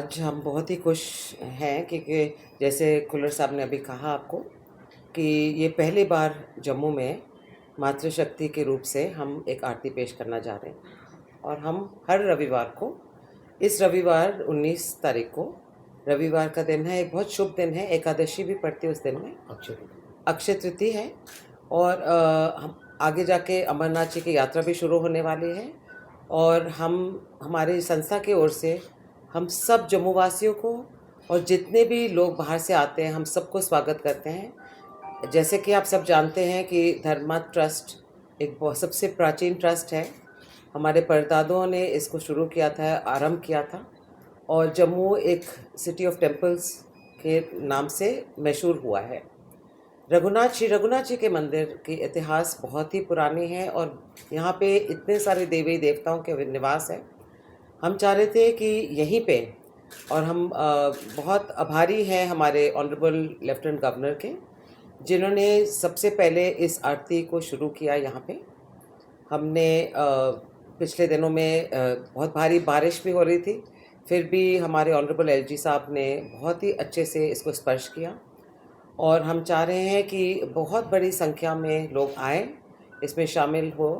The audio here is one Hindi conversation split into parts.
आज हम बहुत ही खुश हैं क्योंकि जैसे खुल्लर साहब ने अभी कहा आपको कि ये पहली बार जम्मू में मातृशक्ति के रूप से हम एक आरती पेश करना जा रहे हैं। और हम हर रविवार को, इस रविवार 19 तारीख को रविवार का दिन है, एक बहुत शुभ दिन है, एकादशी भी पड़ती है उस दिन में, अक्षय तृतीय है। और हम आगे जाके अमरनाथ जी की यात्रा भी शुरू होने वाली है। और हम हमारी संस्था की ओर से हम सब जम्मू वासियों को और जितने भी लोग बाहर से आते हैं हम सबको स्वागत करते हैं। जैसे कि आप सब जानते हैं कि धर्मत ट्रस्ट एक बहुत सबसे प्राचीन ट्रस्ट है। हमारे परदादों ने इसको शुरू किया था, आरंभ किया था। और जम्मू एक सिटी ऑफ टेम्पल्स के नाम से मशहूर हुआ है। श्री रघुनाथ जी के मंदिर की इतिहास बहुत ही पुरानी है और यहाँ पे इतने सारे देवी देवताओं के निवास हैं। हम चाह रहे थे कि यहीं पे, और हम बहुत आभारी हैं हमारे ऑनरेबल लेफ्टिनेंट गवर्नर के, जिन्होंने सबसे पहले इस आरती को शुरू किया यहाँ पे। हमने पिछले दिनों में बहुत भारी बारिश भी हो रही थी, फिर भी हमारे ऑनरेबल एलजी साहब ने बहुत ही अच्छे से इसको स्पर्श किया। और हम चाह रहे हैं कि बहुत बड़ी संख्या में लोग आएँ, इसमें शामिल हो,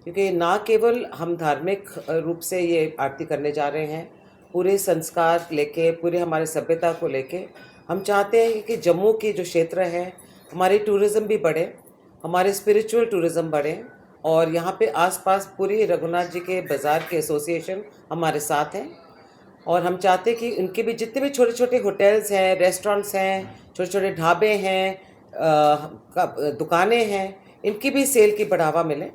क्योंकि ना केवल हम धार्मिक रूप से ये आरती करने जा रहे हैं, पूरे संस्कार लेके, पूरे हमारे सभ्यता को लेके हम चाहते हैं कि जम्मू की जो क्षेत्र है हमारी टूरिज़्म भी बढ़े, हमारे स्पिरिचुअल टूरिज़्म बढ़े। और यहाँ पे आसपास पूरी रघुनाथ जी के बाज़ार के एसोसिएशन हमारे साथ हैं। और हम चाहते हैं कि उनके भी जितने भी छोटे छोटे होटल्स हैं, रेस्टोरेंट्स हैं, छोटे छोटे ढाबे हैं, दुकानें हैं, इनकी भी सेल की बढ़ावा मिले।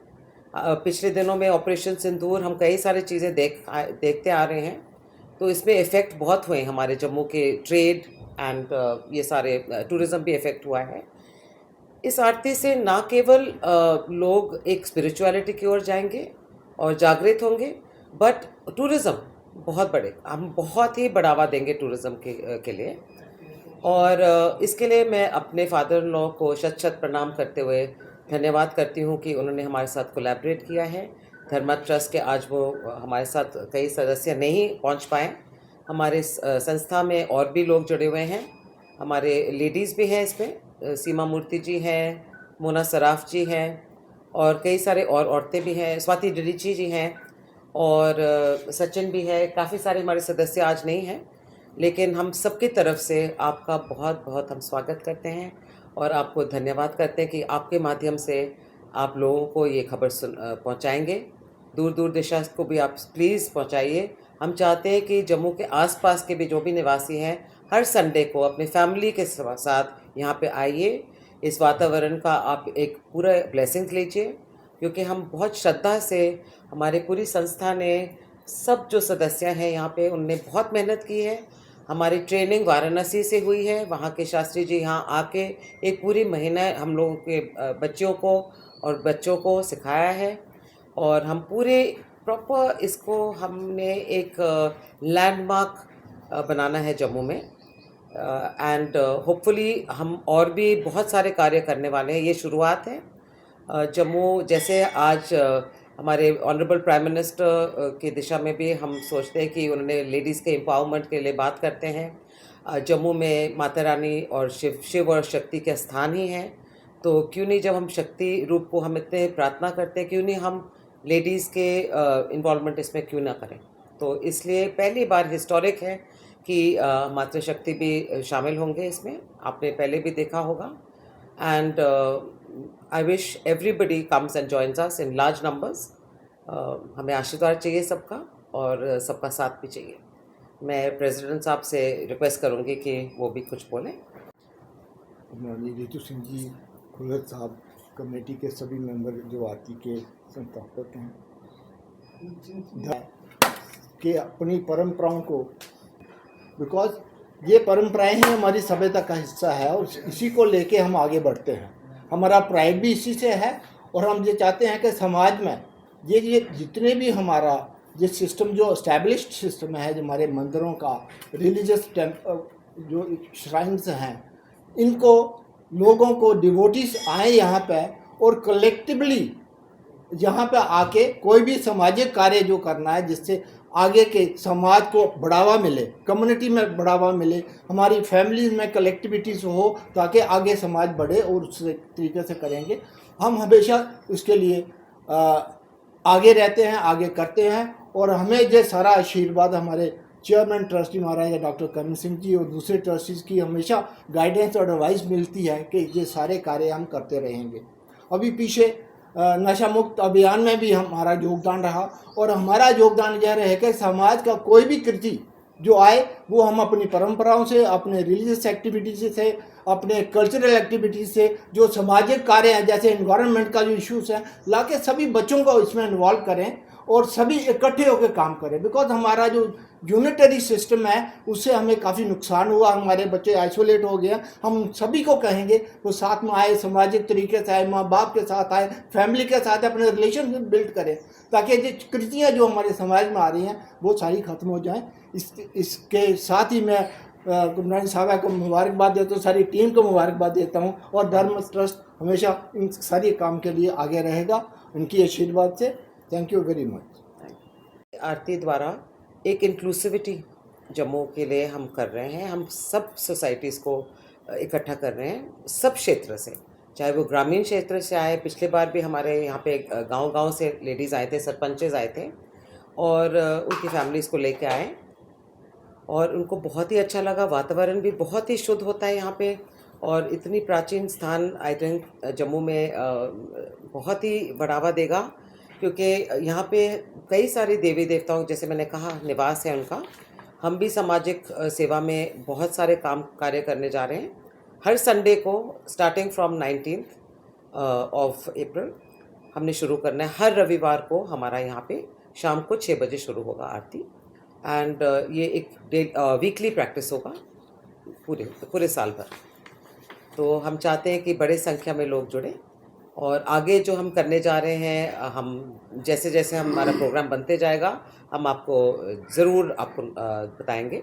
पिछले दिनों में ऑपरेशन सिंदूर हम कई सारी चीज़ें देखते आ रहे हैं, तो इसमें इफ़ेक्ट बहुत हुए हमारे जम्मू के ट्रेड एंड ये सारे टूरिज़्म भी इफ़ेक्ट हुआ है। इस आरती से ना केवल लोग एक स्पिरिचुअलिटी की ओर जाएंगे और जागृत होंगे, बट टूरिज़्म बहुत बड़े, हम बहुत ही बढ़ावा देंगे टूरिज़्म के लिए। और इसके लिए मैं अपने फादर इन लॉ को शत शत प्रणाम करते हुए धन्यवाद करती हूँ कि उन्होंने हमारे साथ कोलैबोरेट किया है। धर्मत ट्रस्ट के आज वो हमारे साथ कई सदस्य नहीं पहुँच पाए। हमारे संस्था में और भी लोग जुड़े हुए हैं, हमारे लेडीज़ भी हैं इसमें, सीमा मूर्ति जी हैं, मोना सराफ जी हैं, और कई सारे और औरतें भी हैं, स्वाति डिडीची जी हैं, और सचिन भी है। काफ़ी सारे हमारे सदस्य आज नहीं हैं, लेकिन हम सबकी तरफ से आपका बहुत बहुत हम स्वागत करते हैं और आपको धन्यवाद करते हैं कि आपके माध्यम से आप लोगों को ये खबर पहुंचाएंगे। दूर दूर दिशा को भी आप प्लीज़ पहुंचाइए। हम चाहते हैं कि जम्मू के आसपास के भी जो भी निवासी हैं हर संडे को अपने फैमिली के साथ यहाँ पे आइए। इस वातावरण का आप एक पूरा ब्लेसिंग्स लीजिए, क्योंकि हम बहुत श्रद्धा से, हमारे पूरी संस्था ने, सब जो सदस्य हैं यहाँ पे, उनने बहुत मेहनत की है। हमारी ट्रेनिंग वाराणसी से हुई है, वहाँ के शास्त्री जी यहाँ आके एक पूरी महीना हम लोगों के बच्चियों को और बच्चों को सिखाया है। और हम पूरे प्रॉपर इसको हमने एक लैंडमार्क बनाना है जम्मू में। एंड होपफुली हम और भी बहुत सारे कार्य करने वाले हैं। ये शुरुआत है। जम्मू जैसे आज हमारे ऑनरेबल प्राइम मिनिस्टर की दिशा में भी हम सोचते हैं कि उन्होंने लेडीज़ के एम्पावरमेंट के लिए बात करते हैं। जम्मू में माता रानी और शिव और शक्ति के स्थान ही हैं, तो क्यों नहीं, जब हम शक्ति रूप को हम इतने प्रार्थना करते हैं, क्यों नहीं हम लेडीज़ के इन्वॉल्वमेंट इसमें क्यों ना करें। तो इसलिए पहली बार हिस्टोरिक है कि मातृशक्ति भी शामिल होंगे इसमें, आपने पहले भी देखा होगा। And I wish everybody comes and joins us in large numbers. हमें आशीर्वाद चाहिए सबका और सबका साथ भी चाहिए। मैं प्रेसिडेंट साहब से रिक्वेस्ट करूंगी कि वो भी कुछ बोलें। रितु सिंह जी, खुल्लर साहब, कमेटी के सभी मेंबर जो आरती के संस्थापक हैं, कि अपनी परंपराओं को, बिकॉज ये परंपराएं ही हमारी सभ्यता का हिस्सा है और इसी को लेके हम आगे बढ़ते हैं। हमारा प्राइड भी इसी से है और हम ये चाहते हैं कि समाज में ये जितने भी हमारा ये सिस्टम जो एस्टैब्लिश्ड सिस्टम है, जो हमारे मंदिरों का, रिलीजियस जो श्राइन्स हैं, इनको लोगों को डिवोटीज आए यहाँ पे और कलेक्टिवली यहाँ पे आके कोई भी सामाजिक कार्य जो करना है जिससे आगे के समाज को बढ़ावा मिले, कम्युनिटी में बढ़ावा मिले, हमारी फैमिली में कलेक्टिविटीज हो, ताकि आगे समाज बढ़े, और उस तरीके से करेंगे। हम हमेशा उसके लिए आगे रहते हैं, आगे करते हैं, और हमें ये सारा आशीर्वाद हमारे चेयरमैन ट्रस्टी महाराजा डॉक्टर करण सिंह जी और दूसरे ट्रस्टीज़ की हमेशा गाइडेंस और एडवाइस मिलती है कि ये सारे कार्य हम करते रहेंगे। अभी पीछे नशा मुक्त अभियान में भी हमारा योगदान रहा, और हमारा योगदान यह रहे कि समाज का कोई भी कृति जो आए वो हम अपनी परंपराओं से, अपने रिलीजियस एक्टिविटीज से, अपने कल्चरल एक्टिविटीज से, जो सामाजिक कार्य हैं जैसे इन्वायरमेंट का जो इश्यूज है, लाके सभी बच्चों को इसमें इन्वॉल्व करें और सभी इकट्ठे होकर काम करें। बिकॉज हमारा जो यूनिटरी सिस्टम है उससे हमें काफ़ी नुकसान हुआ, हमारे बच्चे आइसोलेट हो गए। हम सभी को कहेंगे वो साथ में आए, सामाजिक तरीके से आए, माँ बाप के साथ आए, फैमिली के साथ अपने रिलेशनशिप बिल्ड करें, ताकि ये कृतियाँ जो हमारे समाज में आ रही हैं वो सारी खत्म हो जाएं। इसके साथ ही मैं गुमरानी साहब को मुबारकबाद देता हूँ, सारी टीम को मुबारकबाद देता हूँ, और धर्म ट्रस्ट हमेशा इन सारी काम के लिए आगे रहेगा उनकी आशीर्वाद से। Thank you very much. Aarti द्वारा एक इंक्लूसिविटी जम्मू के लिए हम कर रहे हैं। हम सब सोसाइटीज़ को इकट्ठा कर रहे हैं, सब क्षेत्र से, चाहे वो ग्रामीण क्षेत्र से आए। पिछले बार भी हमारे यहाँ पे गांव-गांव से लेडीज़ आए थे, सरपंचेज आए थे, और उनकी फैमिलीज़ को लेके आए, और उनको बहुत ही अच्छा लगा। वातावरण भी बहुत ही शुद्ध होता है यहाँ पे, और इतनी प्राचीन स्थान आई थिंक जम्मू में बहुत ही बढ़ावा देगा, क्योंकि यहाँ पे कई सारे देवी देवताओं, जैसे मैंने कहा, निवास है उनका। हम भी सामाजिक सेवा में बहुत सारे कार्य करने जा रहे हैं। हर संडे को स्टार्टिंग फ्रॉम 19 ऑफ अप्रैल हमने शुरू करना है। हर रविवार को हमारा यहाँ पे शाम को 6 बजे शुरू होगा आरती, एंड ये एक वीकली प्रैक्टिस होगा पूरे साल भर। तो हम चाहते हैं कि बड़े संख्या में लोग जुड़े, और आगे जो हम करने जा रहे हैं, हम जैसे जैसे हमारा प्रोग्राम बनते जाएगा हम आपको ज़रूर आपको बताएंगे।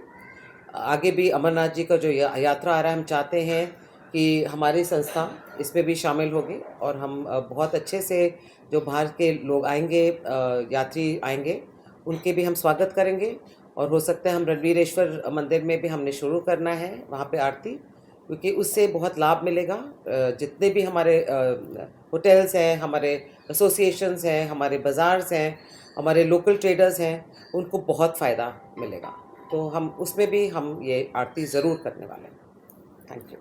आगे भी अमरनाथ जी का जो यात्रा आ रहा है, हम चाहते हैं कि हमारी संस्था इसमें भी शामिल होगी, और हम बहुत अच्छे से जो बाहर के लोग आएंगे, यात्री आएंगे, उनके भी हम स्वागत करेंगे। और हो सकता है हम रणवीरेश्वर मंदिर में भी हमने शुरू करना है वहाँ पे आरती, क्योंकि उससे बहुत लाभ मिलेगा। जितने भी हमारे होटल्स हैं, हमारे एसोसिएशंस हैं, हमारे बाज़ार्स हैं, हमारे लोकल ट्रेडर्स हैं, उनको बहुत फ़ायदा मिलेगा। तो हम उसमें भी हम ये आरती ज़रूर करने वाले हैं। Thank you.